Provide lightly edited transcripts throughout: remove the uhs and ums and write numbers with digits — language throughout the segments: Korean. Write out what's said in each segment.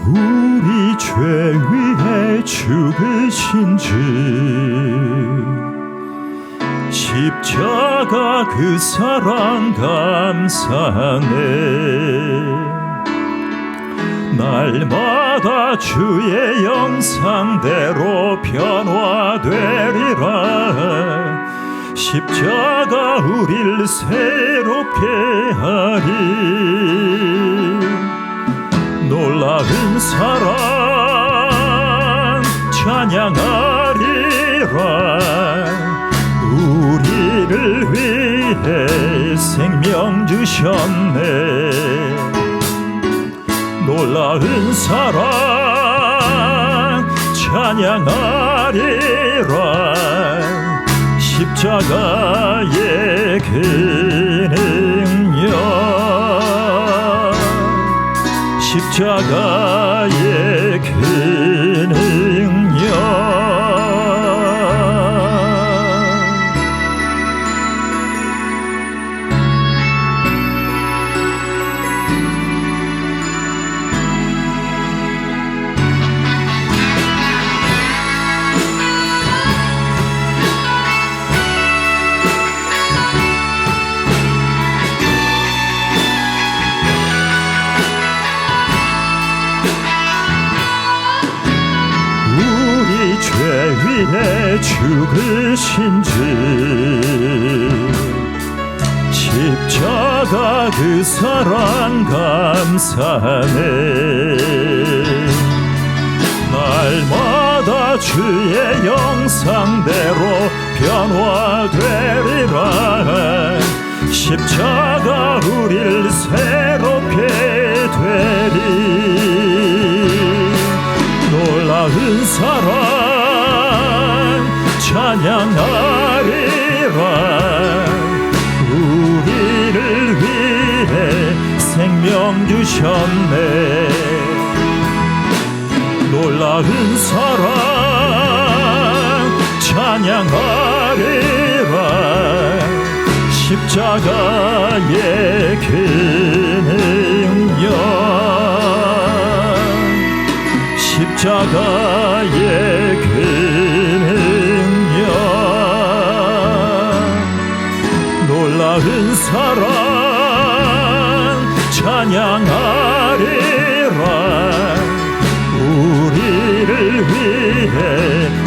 우리 죄 위해 죽으신 주 십자가 그 사랑 감사네. 날마다 주의 형상대로 변화되리라. 십자가 우릴 새롭게 하리. 놀라운 사랑 찬양하리라. 우리를 위해 생명 주셨네. 놀라운 사랑 찬양하리라. 십자가의 그 능력, 십자가의 그 능력. 죄 위해 죽으신 주 십자가 그 사랑 감사네. 날마다 주의 형상대로 변화되리라. 십자가 우릴 새롭게 되리. 놀라운 사랑 찬양하리라. 우리를 위해 생명 주셨네. 놀라운 사랑 찬양하리라. 십자가의 그 능력, 십자가의 그 능력. 놀라운 사랑 찬양하리라. 우리를 위해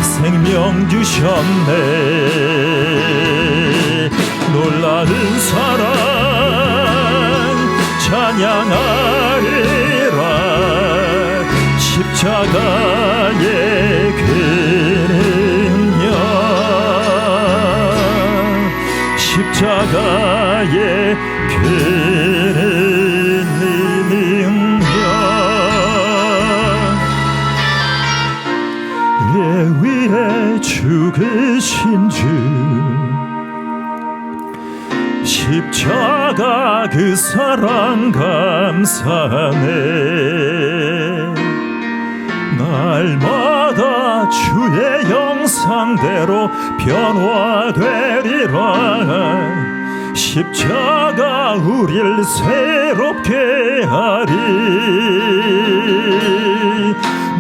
생명 주셨네. 놀라운 사랑 찬양하리라. 십자가의 그 능력, 십자가의 그 능력. 예 위에 죽으신 주 십자가 그 사랑 감사네. 날마다 주의 형상대로 변화되리라. 십자가 우릴 새롭게 하리.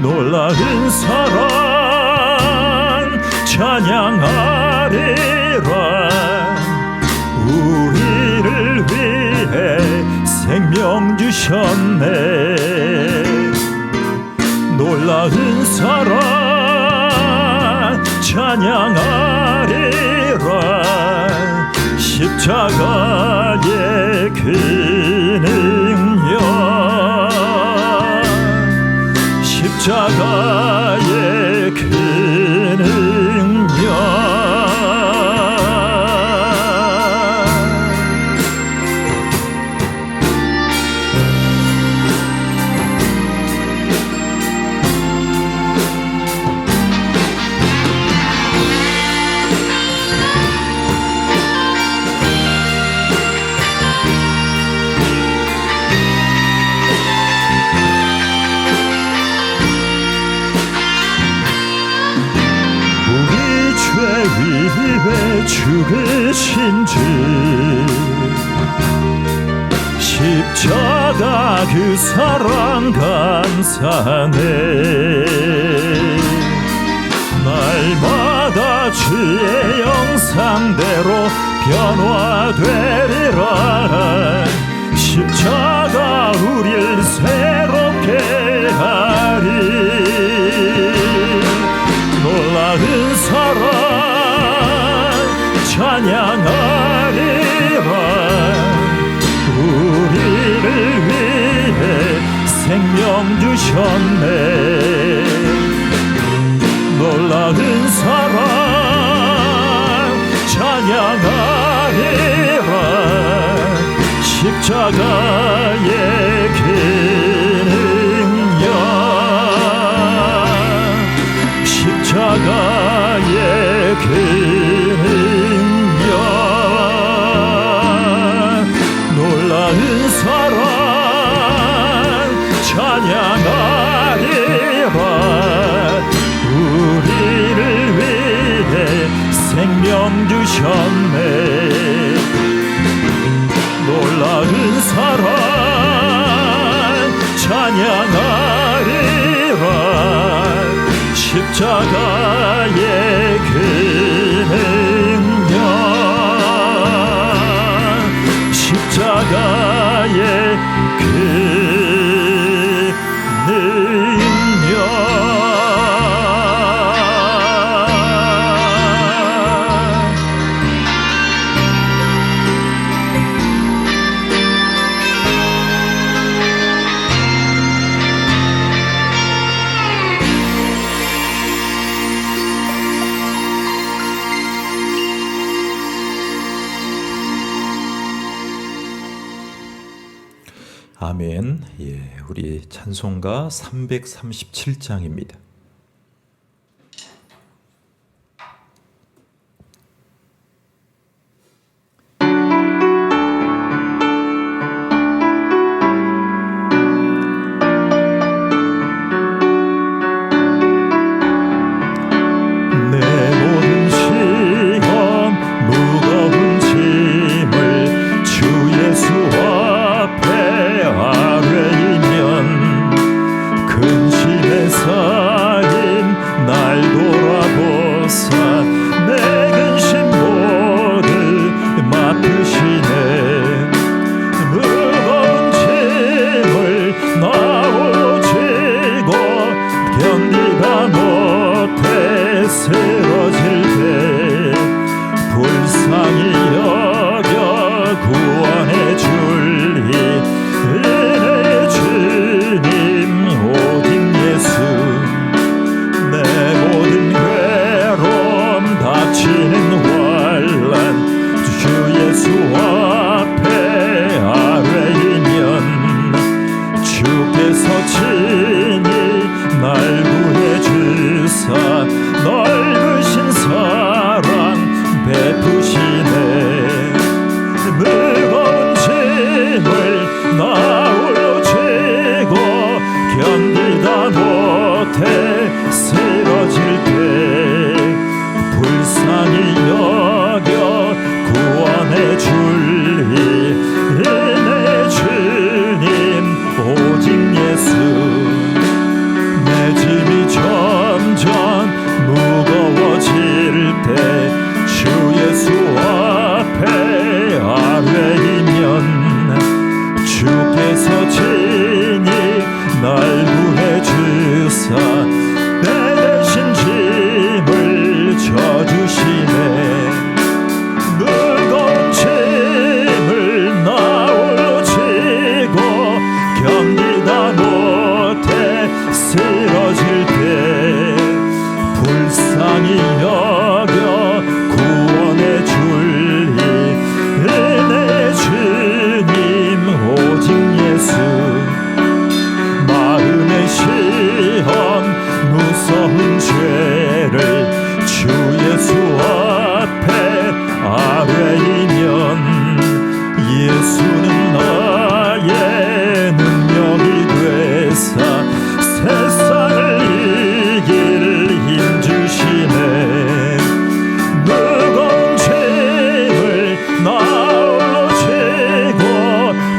놀라운 사랑 찬양하리라. 우리를 위해 생명 주셨네. 놀라운 사랑 찬양하리라. 십자가의 그 능력, 십자가의 그 능력. 죽으신 주 십자가 십자가 그 사랑 감사하네. 날마다 주의 형상대로 변화되리라. 십자가 우릴 새롭게 하리. 놀라운 사랑 찬양하리라. 우리를 위해 생명 주셨네. 놀라운 사랑 찬양하리라. 십자가의 그 능력, 십자가의 그 능력, 놀라운 사랑 찬양하리라. 우리를 위해 생명 주셨네. 놀라운 사랑 찬양하리라. 십자가의 그 능력, 십자가의 그 능력. 아멘. 예, 우리 찬송가 337장입니다.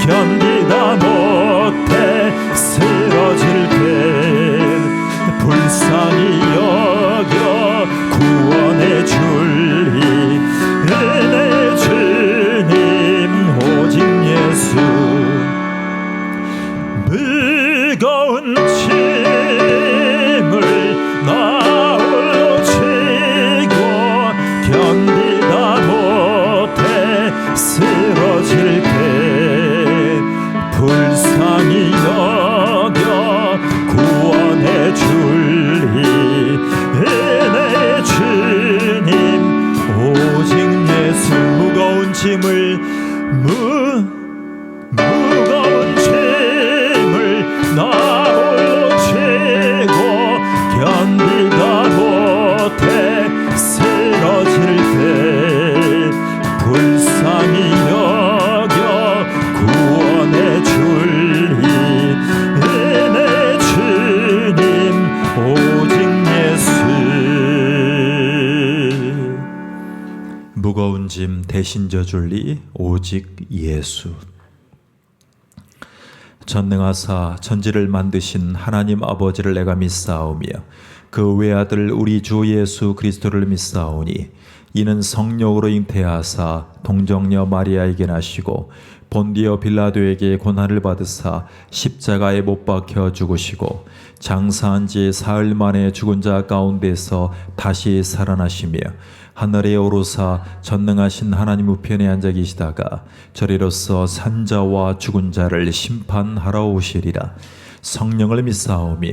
견디다 무거운 짐을 나 홀로 지고 견디다 못해 쓰러질 때 불쌍히 여겨 구원해 줄리 내 주님 오직 예수 무거운 짐을 무거운 짐을 나 홀로 지고 견디다 못해 쓰러질 때 불쌍히 여겨 구원해 줄리 내 주님 오직 예수 무거운 짐 대신 져줄리 오직 예수. 전능하사 천지를 만드신 하나님 아버지를 내가 믿사오며 그 외아들 우리 주 예수 그리스도를 믿사오니 이는 성령으로 잉태하사 동정녀 마리아에게 나시고 본디오 빌라도에게 고난을 받으사 십자가에 못 박혀 죽으시고 장사한 지 사흘 만에 죽은 자 가운데서 다시 살아나시며 하늘에 오르사 전능하신 하나님 우편에 앉아 계시다가 저리로서 산자와 죽은 자를 심판하러 오시리라. 성령을 믿사오며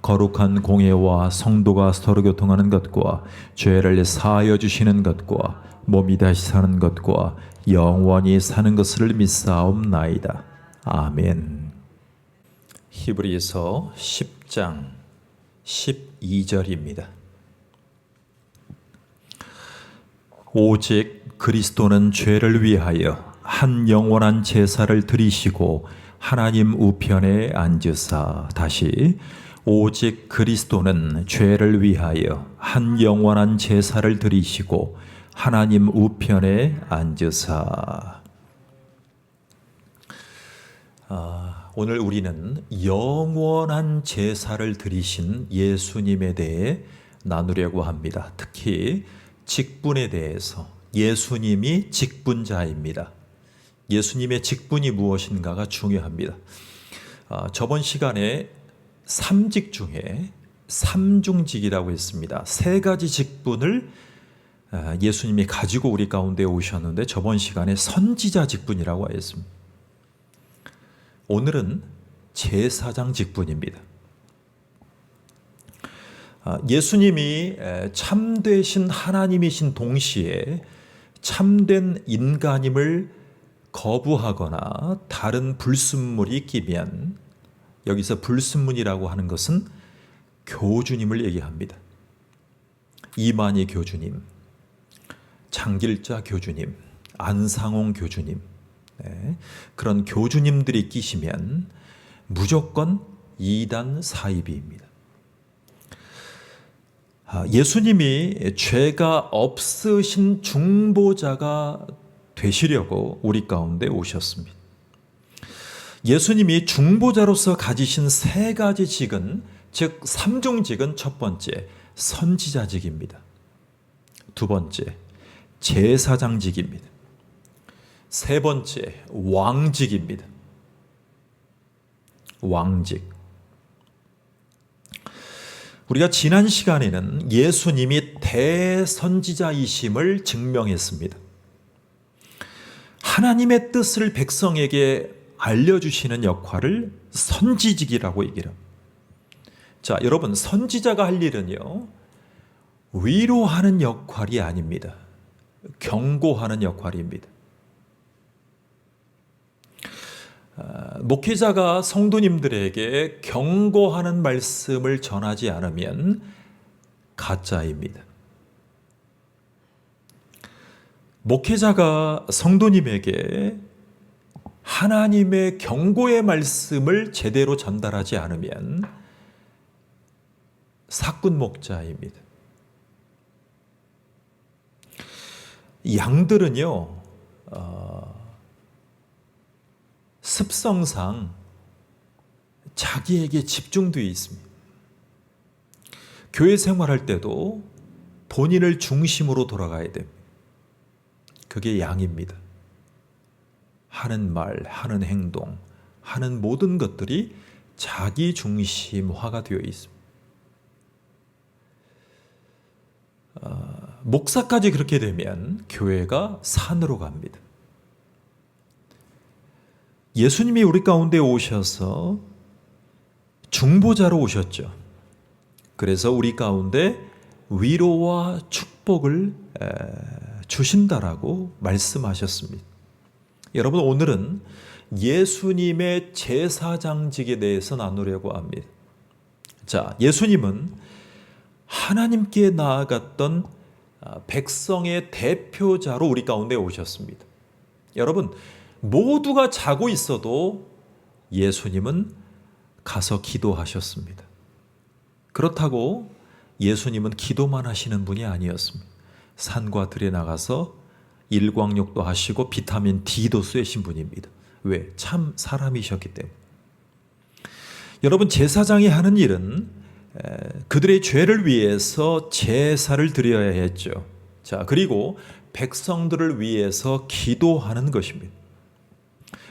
거룩한 공예와 성도가 서로 교통하는 것과 죄를 사하여 주시는 것과 몸이 다시 사는 것과 영원히 사는 것을 믿사옵나이다. 아멘. 히브리서 10장 12절입니다. 오직 그리스도는 죄를 위하여 한 영원한 제사를 드리시고 하나님 우편에 앉으사. 다시 오직 그리스도는 죄를 위하여 한 영원한 제사를 드리시고 하나님 우편에 앉으사. 오늘 우리는 영원한 제사를 드리신 예수님에 대해 나누려고 합니다. 특히 직분에 대해서. 예수님이 직분자입니다. 예수님의 직분이 무엇인가가 중요합니다. 저번 시간에 삼직 중에 삼중직이라고 했습니다. 세 가지 직분을 예수님이 가지고 우리 가운데 오셨는데 저번 시간에 선지자 직분이라고 하였습니다. 오늘은 제사장 직분입니다. 예수님이 참되신 하나님이신 동시에 참된 인간임을 거부하거나 다른 불순물이 끼면, 여기서 불순물이라고 하는 것은 교주님을 얘기합니다. 이만희 교주님, 장길자 교주님, 안상홍 교주님, 그런 교주님들이 끼시면 무조건 이단 사이비입니다. 예수님이 죄가 없으신 중보자가 되시려고 우리 가운데 오셨습니다. 예수님이 중보자로서 가지신 세 가지 직은, 즉 삼중직은 첫 번째 선지자직입니다. 두 번째 제사장직입니다. 세 번째 왕직입니다. 왕직. 우리가 지난 시간에는 예수님이 대선지자이심을 증명했습니다. 하나님의 뜻을 백성에게 알려주시는 역할을 선지직이라고 얘기를 합니다. 자, 여러분, 선지자가 할 일은요, 위로하는 역할이 아닙니다. 경고하는 역할입니다. 목회자가 성도님들에게 경고하는 말씀을 전하지 않으면 가짜입니다. 목회자가 성도님에게 하나님의 경고의 말씀을 제대로 전달하지 않으면 사꾼 목자입니다. 양들은요, 습성상 자기에게 집중되어 있습니다. 교회 생활할 때도 본인을 중심으로 돌아가야 됩니다. 그게 양입니다. 하는 말, 하는 행동, 하는 모든 것들이 자기 중심화가 되어 있습니다. 목사까지 그렇게 되면 교회가 산으로 갑니다. 예수님이 우리 가운데 오셔서 중보자로 오셨죠. 그래서 우리 가운데 위로와 축복을 주신다라고 말씀하셨습니다. 여러분, 오늘은 예수님의 제사장직에 대해서 나누려고 합니다. 자, 예수님은 하나님께 나아갔던 백성의 대표자로 우리 가운데 오셨습니다. 여러분, 모두가 자고 있어도 예수님은 가서 기도하셨습니다. 그렇다고 예수님은 기도만 하시는 분이 아니었습니다. 산과 들에 나가서 일광욕도 하시고 비타민 D도 쐬신 분입니다. 왜? 참 사람이셨기 때문에. 여러분, 제사장이 하는 일은 그들의 죄를 위해서 제사를 드려야 했죠. 자, 그리고 백성들을 위해서 기도하는 것입니다.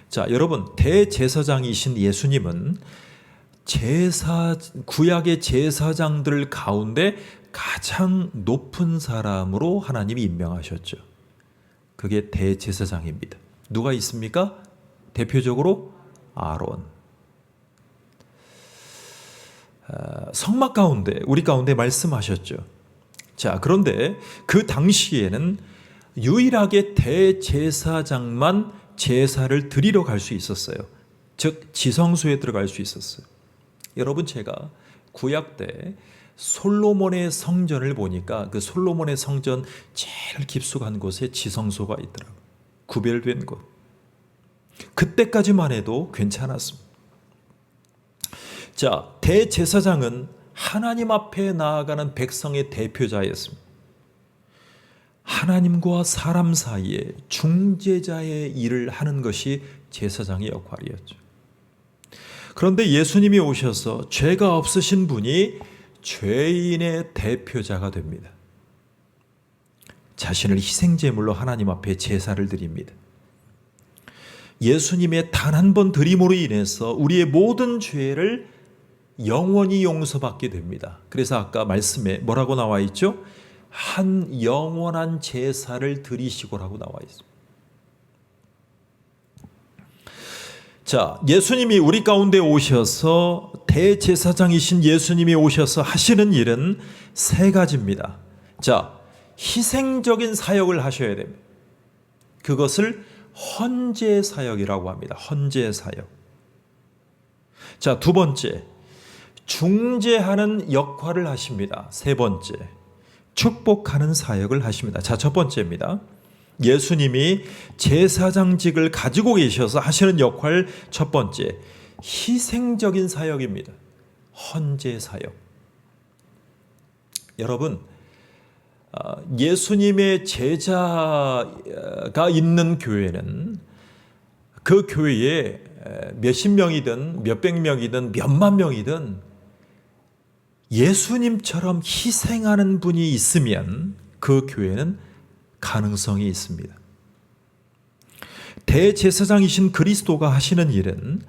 자, 여러분, 대제사장이신 예수님은 구약의 제사장들 가운데 가장 높은 사람으로 하나님이 임명하셨죠. 그게 대제사장입니다. 누가 있습니까? 대표적으로 아론. 성막 가운데, 우리 가운데 말씀하셨죠. 자, 그런데 그 당시에는 유일하게 대제사장만 제사를 드리러 갈 수 있었어요. 즉 지성소에 들어갈 수 있었어요. 여러분, 제가 구약 때 솔로몬의 성전을 보니까 그 솔로몬의 성전 제일 깊숙한 곳에 지성소가 있더라고요. 구별된 곳. 그때까지만 해도 괜찮았습니다. 자, 대제사장은 하나님 앞에 나아가는 백성의 대표자였습니다. 하나님과 사람 사이에 중재자의 일을 하는 것이 제사장의 역할이었죠. 그런데 예수님이 오셔서 죄가 없으신 분이 죄인의 대표자가 됩니다. 자신을 희생제물로 하나님 앞에 제사를 드립니다. 예수님의 단 한 번 드림으로 인해서 우리의 모든 죄를 영원히 용서받게 됩니다. 그래서 아까 말씀에 뭐라고 나와 있죠? 한 영원한 제사를 드리시고라고 나와 있습니다. 자, 예수님이 우리 가운데 오셔서 대제사장이신 예수님이 오셔서 하시는 일은 세 가지입니다. 자, 희생적인 사역을 하셔야 됩니다. 그것을 헌재 사역이라고 합니다. 헌재 사역. 자, 두 번째, 중재하는 역할을 하십니다. 세 번째, 축복하는 사역을 하십니다. 자, 첫 번째입니다. 예수님이 제사장직을 가지고 계셔서 하시는 역할 첫 번째, 희생적인 사역입니다. 헌재 사역. 여러분, 예수님의 제자가 있는 교회는 그 교회에 몇십 명이든 몇백 명이든 몇만 명이든 예수님처럼 희생하는 분이 있으면 그 교회는 가능성이 있습니다. 대제사장이신 그리스도가 하시는 일은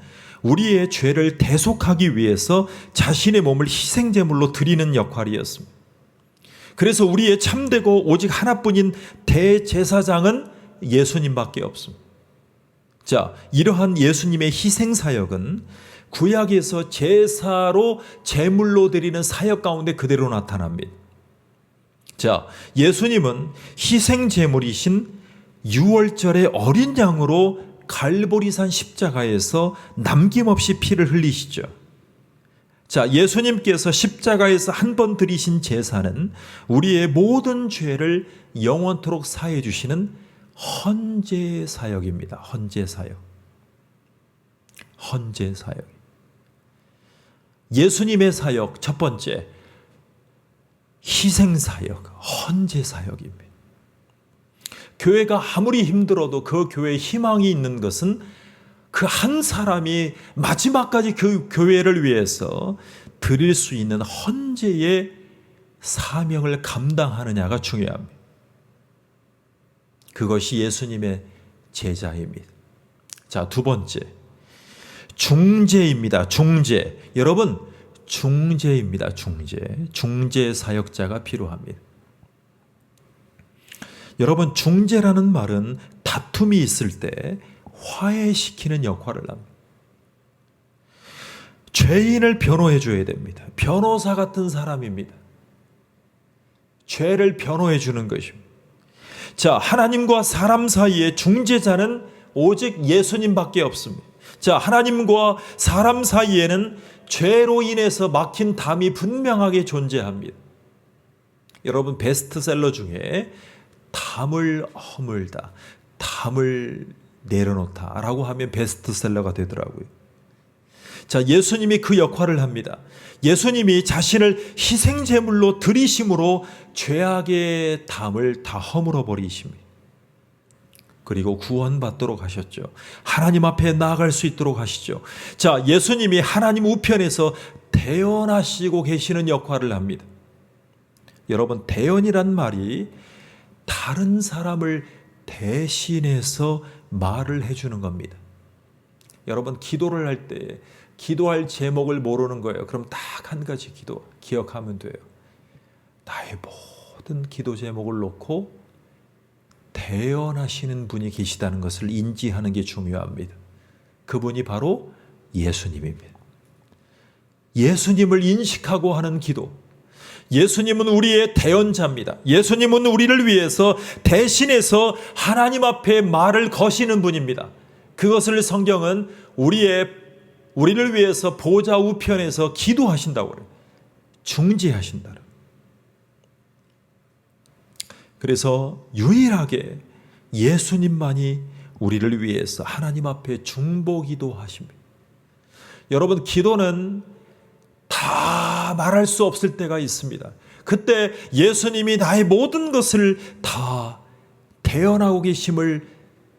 우리의 죄를 대속하기 위해서 자신의 몸을 희생제물로 드리는 역할이었습니다. 그래서 우리의 참되고 오직 하나뿐인 대제사장은 예수님밖에 없습니다. 자, 이러한 예수님의 희생사역은 구약에서 제사로 제물로 드리는 사역 가운데 그대로 나타납니다. 자, 예수님은 희생제물이신 유월절의 어린 양으로 갈보리산 십자가에서 남김없이 피를 흘리시죠. 자, 예수님께서 십자가에서 한 번 드리신 제사는 우리의 모든 죄를 영원토록 사해 주시는 헌재 사역입니다. 헌재 사역. 헌재 사역. 예수님의 사역 첫 번째, 희생 사역, 헌재 사역입니다. 교회가 아무리 힘들어도 그 교회에 희망이 있는 것은 그 한 사람이 마지막까지 그 교회를 위해서 드릴 수 있는 헌재의 사명을 감당하느냐가 중요합니다. 그것이 예수님의 제자입니다. 자, 두 번째, 중재입니다. 중재. 여러분, 중재입니다. 중재. 중재 사역자가 필요합니다. 여러분, 중재라는 말은 다툼이 있을 때 화해시키는 역할을 합니다. 죄인을 변호해 줘야 됩니다. 변호사 같은 사람입니다. 죄를 변호해 주는 것입니다. 자, 하나님과 사람 사이에 중재자는 오직 예수님밖에 없습니다. 자, 하나님과 사람 사이에는 죄로 인해서 막힌 담이 분명하게 존재합니다. 여러분, 베스트셀러 중에 담을 허물다, 담을 내려놓다 라고 하면 베스트셀러가 되더라고요. 자, 예수님이 그 역할을 합니다. 예수님이 자신을 희생제물로 드리심으로 죄악의 담을 다 허물어 버리십니다. 그리고 구원받도록 하셨죠. 하나님 앞에 나아갈 수 있도록 하시죠. 자, 예수님이 하나님 우편에서 대언하시고 계시는 역할을 합니다. 여러분, 대언이란 말이 다른 사람을 대신해서 말을 해주는 겁니다. 여러분, 기도를 할 때 기도할 제목을 모르는 거예요. 그럼 딱 한 가지 기억하면 돼요. 나의 모든 기도 제목을 놓고 대언하시는 분이 계시다는 것을 인지하는 게 중요합니다. 그분이 바로 예수님입니다. 예수님을 인식하고 하는 기도. 예수님은 우리의 대언자입니다. 예수님은 우리를 위해서 대신해서 하나님 앞에 말을 거시는 분입니다. 그것을 성경은 우리를 위해서 보좌 우편에서 기도하신다고 그래요. 중재하신다. 그래서 유일하게 예수님만이 우리를 위해서 하나님 앞에 중보기도 하십니다. 여러분, 기도는 다 말할 수 없을 때가 있습니다. 그때 예수님이 나의 모든 것을 다 대언하고 계심을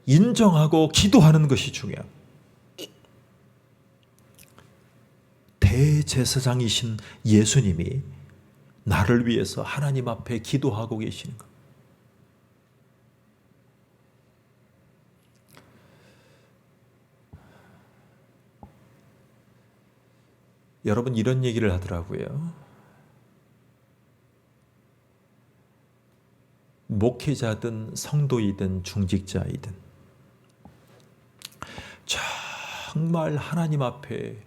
인정하고 기도하는 것이 중요합니다. 대제사장이신 예수님이 나를 위해서 하나님 앞에 기도하고 계시는 것. 여러분, 이런 얘기를 하더라고요. 목회자든 성도이든 중직자이든 정말 하나님 앞에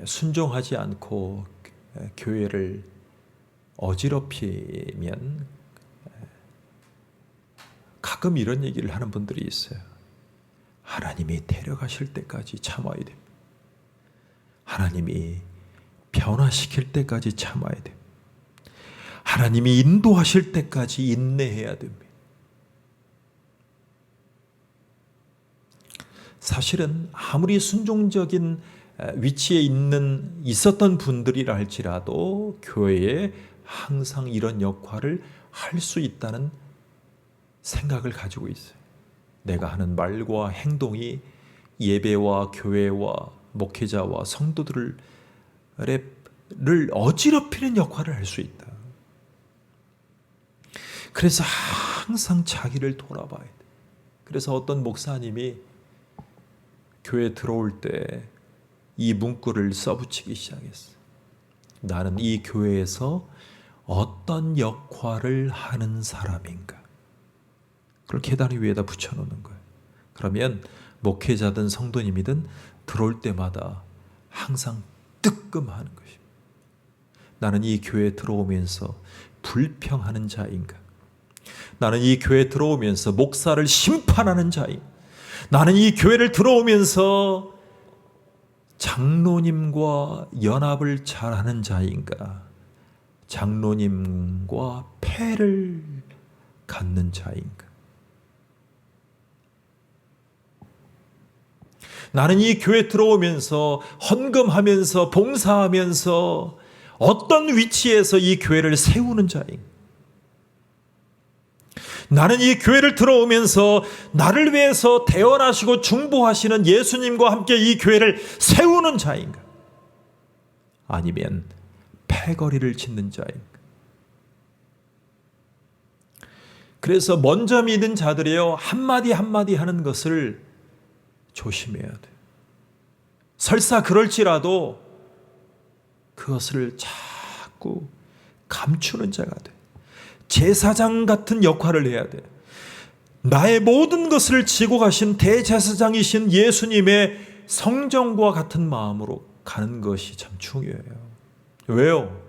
순종하지 않고 교회를 어지럽히면 가끔 이런 얘기를 하는 분들이 있어요. 하나님이 데려가실 때까지 참아야 됩니다. 하나님이 변화시킬 때까지 참아야 됩니다. 하나님이 인도하실 때까지 인내해야 됩니다. 사실은 아무리 순종적인 위치에 있었던 분들이라 할지라도 교회에 항상 이런 역할을 할 수 있다는 생각을 가지고 있어요. 내가 하는 말과 행동이 예배와 교회와 목회자와 성도들을 어지럽히는 역할을 할 수 있다. 그래서 항상 자기를 돌아봐야 돼. 그래서 어떤 목사님이 교회 들어올 때 이 문구를 써붙이기 시작했어요. 나는 이 교회에서 어떤 역할을 하는 사람인가? 그걸 계단 위에다 붙여놓는 거예요. 그러면 목회자든 성도님이든 들어올 때마다 항상 뜨끔하는 것입니다. 나는 이 교회에 들어오면서 불평하는 자인가? 나는 이 교회에 들어오면서 목사를 심판하는 자인가? 나는 이 교회를 들어오면서 장로님과 연합을 잘하는 자인가? 장로님과 패를 갖는 자인가? 나는 이 교회 들어오면서 헌금하면서 봉사하면서 어떤 위치에서 이 교회를 세우는 자인가? 나는 이 교회를 들어오면서 나를 위해서 대언하시고 중보하시는 예수님과 함께 이 교회를 세우는 자인가? 아니면 패거리를 짓는 자인가? 그래서 먼저 믿은 자들이요, 한마디 한마디 하는 것을 조심해야 돼요. 설사 그럴지라도 그것을 자꾸 감추는 자가 돼. 제사장 같은 역할을 해야 돼. 나의 모든 것을 지고 가신 대제사장이신 예수님의 성정과 같은 마음으로 가는 것이 참 중요해요. 왜요?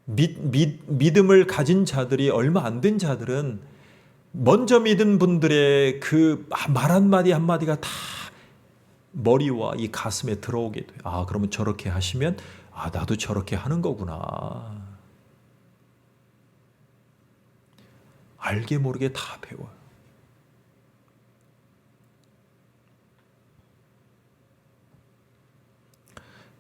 믿음을 가진 자들이, 얼마 안 된 자들은 먼저 믿은 분들의 그 말 한마디 한마디가 다 머리와 이 가슴에 들어오게 돼요. 아, 그러면 저렇게 하시면 나도 저렇게 하는 거구나. 알게 모르게 다 배워요.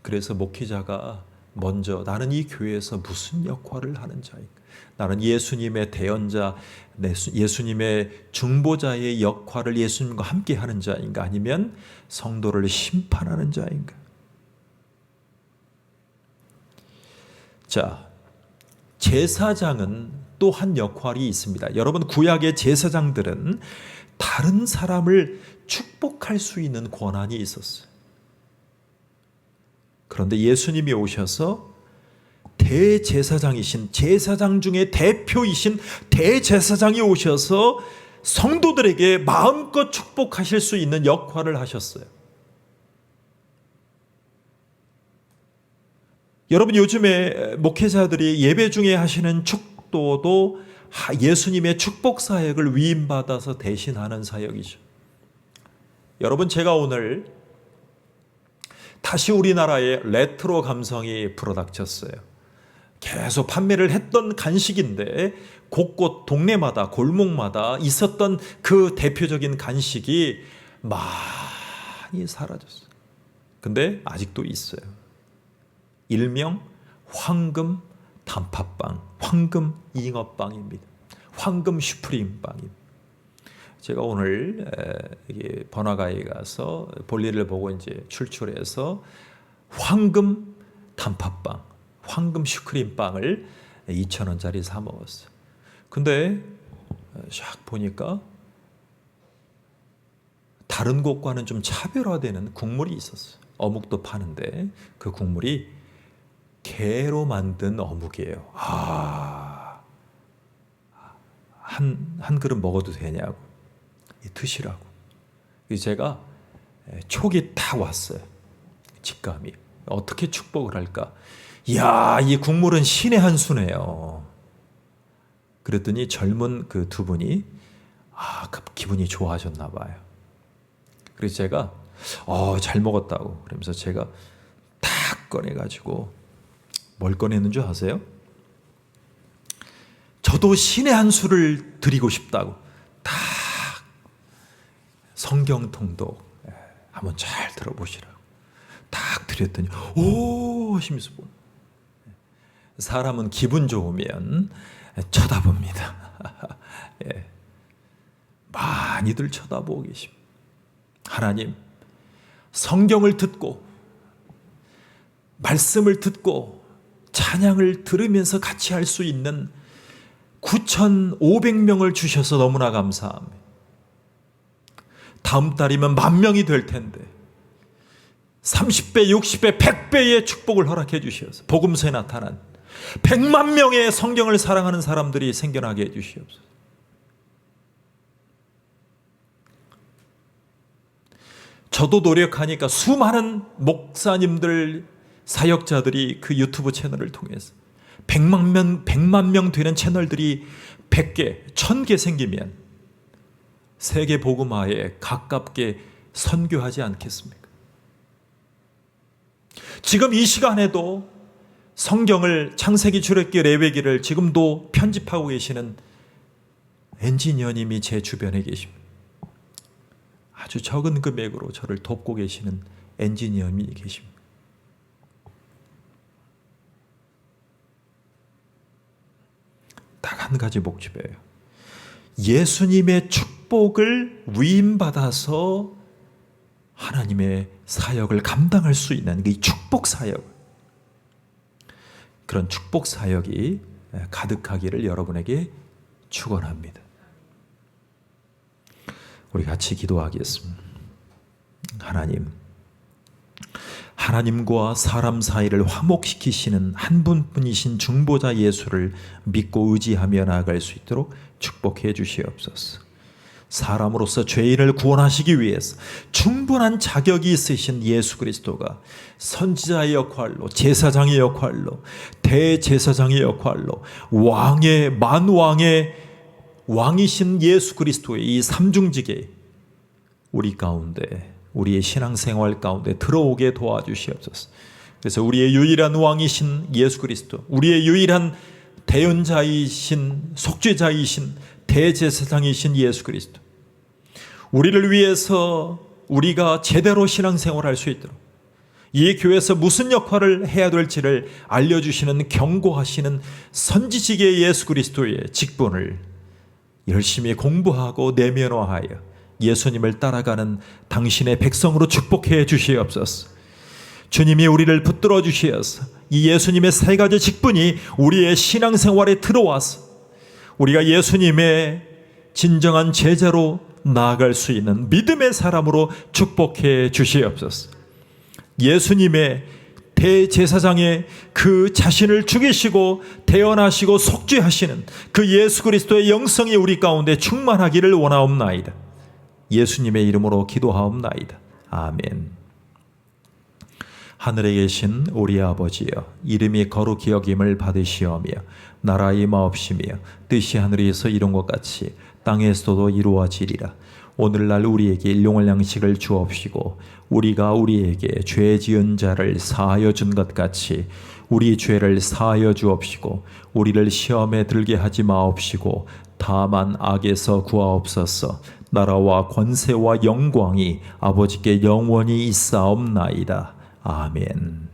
그래서 목회자가 먼저 나는 이 교회에서 무슨 역할을 하는 자인가? 나는 예수님의 대언자, 예수님의 중보자의 역할을 예수님과 함께 하는 자인가? 아니면 성도를 심판하는 자인가? 자, 제사장은 또 한 역할이 있습니다. 여러분, 구약의 제사장들은 다른 사람을 축복할 수 있는 권한이 있었어요. 그런데 예수님이 오셔서 대제사장이신, 제사장 중에 대표이신 대제사장이 오셔서 성도들에게 마음껏 축복하실 수 있는 역할을 하셨어요. 여러분, 요즘에 목회자들이 예배 중에 하시는 축도도 예수님의 축복 사역을 위임받아서 대신하는 사역이죠. 여러분, 제가 오늘 다시 우리나라에 레트로 감성이 불어닥쳤어요. 계속 판매를 했던 간식인데 곳곳 동네마다 골목마다 있었던 그 대표적인 간식이 많이 사라졌어요. 근데 아직도 있어요. 일명 황금 단팥빵, 황금 잉어빵입니다. 황금 슈프림빵입니다. 제가 오늘 번화가에 가서 볼일을 보고 이제 출출해서 황금 단팥빵, 황금 슈크림빵을 2,000원짜리 사 먹었어요. 근데 샥 보니까 다른 곳과는 좀 차별화되는 국물이 있었어요. 어묵도 파는데 그 국물이 게로 만든 어묵이에요. 한 그릇 먹어도 되냐고. 드시라고. 제가 촉이 딱 왔어요. 직감이. 어떻게 축복을 할까? 이야, 이 국물은 신의 한 수네요. 그랬더니 젊은 그 두 분이 기분이 좋아하셨나 봐요. 그래서 제가 잘 먹었다고. 그러면서 제가 딱 꺼내가지고 뭘 꺼내는 줄 아세요? 저도 신의 한 수를 드리고 싶다고. 딱 성경 통독 한번 잘 들어보시라고 딱 드렸더니 오 하시면서 사람은 기분 좋으면 쳐다봅니다. 예. 많이들 쳐다보고 계십니다. 하나님, 성경을 듣고 말씀을 듣고 찬양을 들으면서 같이 할 수 있는 9,500명을 주셔서 너무나 감사합니다. 다음 달이면 10,000명이 될 텐데 30배, 60배, 100배의 축복을 허락해 주시옵소서. 복음서에 나타난 100만 명의 성경을 사랑하는 사람들이 생겨나게 해 주시옵소서. 저도 노력하니까 수많은 목사님들, 사역자들이 그 유튜브 채널을 통해서 100만 명 되는 채널들이 100개, 1000개 생기면 세계 복음화에 가깝게 선교하지 않겠습니까? 지금 이 시간에도 성경을 창세기, 출애굽기, 레위기를 지금도 편집하고 계시는 엔지니어님이 제 주변에 계십니다. 아주 적은 금액으로 저를 돕고 계시는 엔지니어님이 계십니다. 딱 한 가지 목표예요. 예수님의 축복을 위임받아서 하나님의 사역을 감당할 수 있는 이 축복 사역, 그런 축복 사역이 가득하기를 여러분에게 축원합니다. 우리 같이 기도하겠습니다. 하나님, 하나님과 사람 사이를 화목시키시는 한 분뿐이신 중보자 예수를 믿고 의지하며 나아갈 수 있도록 축복해 주시옵소서. 사람으로서 죄인을 구원하시기 위해서 충분한 자격이 있으신 예수 그리스도가 선지자의 역할로, 제사장의 역할로, 대제사장의 역할로, 왕의 만왕의 왕이신 예수 그리스도의 이 삼중직에 우리 가운데, 우리의 신앙생활 가운데 들어오게 도와주시옵소서. 그래서 우리의 유일한 왕이신 예수 그리스도, 우리의 유일한 대언자이신, 속죄자이신, 대제사장이신 예수 그리스도, 우리를 위해서 우리가 제대로 신앙생활할 수 있도록 이 교회에서 무슨 역할을 해야 될지를 알려주시는 경고하시는 선지직의 예수 그리스도의 직분을 열심히 공부하고 내면화하여 예수님을 따라가는 당신의 백성으로 축복해 주시옵소서. 주님이 우리를 붙들어 주시어서 이 예수님의 세 가지 직분이 우리의 신앙생활에 들어와서 우리가 예수님의 진정한 제자로 나아갈 수 있는 믿음의 사람으로 축복해 주시옵소서. 예수님의 대제사장의 그 자신을 죽이시고 대언하시고 속죄하시는 그 예수 그리스도의 영성이 우리 가운데 충만하기를 원하옵나이다. 예수님의 이름으로 기도하옵나이다. 아멘. 하늘에 계신 우리 아버지여, 이름이 거룩히 여김을 받으시오며 나라 임하옵시며 뜻이 하늘에서 이룬 것 같이 땅에서도 이루어지리라. 오늘날 우리에게 일용할 양식을 주옵시고 우리가 우리에게 죄 지은 자를 사하여 준 것 같이 우리 죄를 사하여 주옵시고 우리를 시험에 들게 하지 마옵시고 다만 악에서 구하옵소서. 나라와 권세와 영광이 아버지께 영원히 있사옵나이다. 아멘.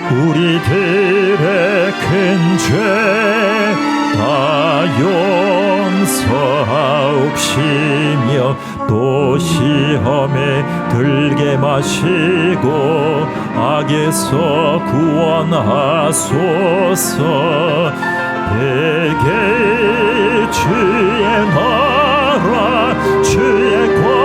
우리들의 큰 죄 다 용서하옵시며 또 시험에 들게 마시고 악에서 구원하소서. 내게 주의 나라 주의 권